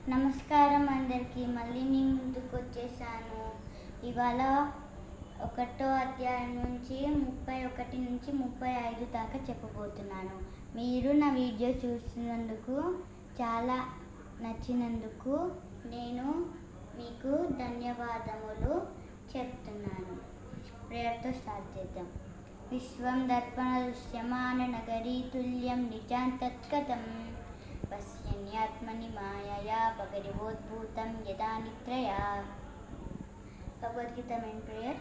నమస్కారం అందరికీ. మళ్ళీ మీ ముందుకు వచ్చేసాను. ఇవాళ 1వ అధ్యాయం నుంచి 31 నుంచి 35 దాకా చెప్పబోతున్నాను. మీరు నా వీడియో చూసినందుకు, చాలా నచ్చినందుకు నేను మీకు ధన్యవాదములు చెప్తున్నాను. ప్రేయర్తో స్టార్ట్ చేద్దాం. విశ్వం దర్పణ దృశ్యమాన నగరీ తుల్యం నిజాం తత్కథం పశ్యన్యాత్మని మాయయా భగరివోద్భూతం యదా నిద్రయా. Bhagavad Gita main prayer.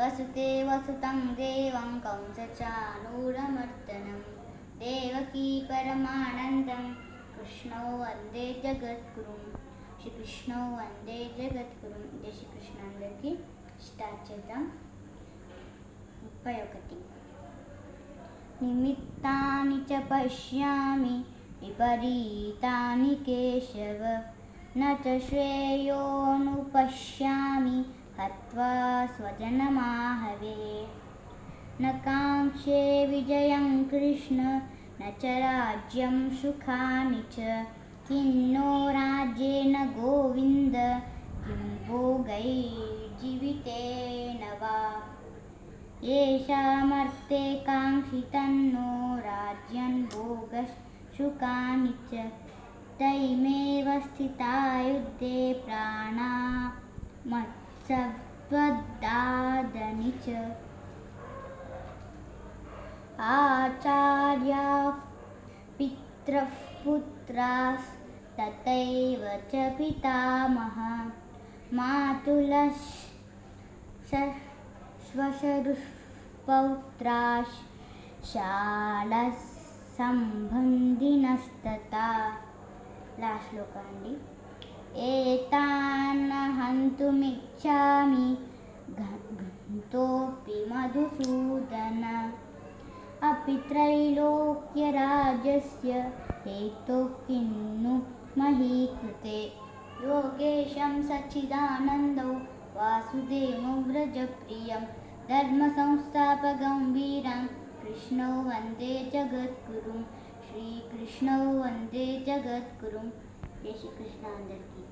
వసుతే వసుతం దేవం కంసచానూరమర్దనం దేవకీ పరమానందం కృష్ణో వందే జగద్గురుం. శ్రీకృష్ణో వందే జగద్గురుం. జై శ్రీకృష్ణ. అందరికీ స్టార్ట్ చేద్దాం. 31. నిమిత్తాని చ పశ్యామి విపరీతాని కేశవ న చ శ్రేయోనుపశ్యామి హత్వా స్వజనమాహవే. న కాంక్షే విజయం కృష్ణ న చ రాజ్యం సుఖాని చ కిం నో రాజ్యేన గోవింద కిం భోగైర్జీవితేన వా. येषामर्थे काङ्क्षितन्नो राज्यं भोगशुकानि च तैमेव स्थिता युद्धे प्राणा मत्सवदादनि च. आचार्याः पितरः पुत्रास्तथैव च पितामहः मातुलः శ్వశురపౌత్రాः శాలः సంబంధినస్తథా. లాస్ట్ శ్లోకం అండి. ఏతాన్ హంతుమిచ్ఛామి ఘంతోపి మధుసూదన అపి త్రైలోక్యరాజ్యస్య హేతోః కిన్ను మహీకృతే. योगेशं सच्चिदानन्दो वासुदेवं व्रजप्रियं धर्मसंस्थापकं वीरं कृष्णो वन्दे जगद्गुरुं. श्रीकृष्णो वन्दे जगद्गुरुं. जय श्रीकृष्ण. అందరికీ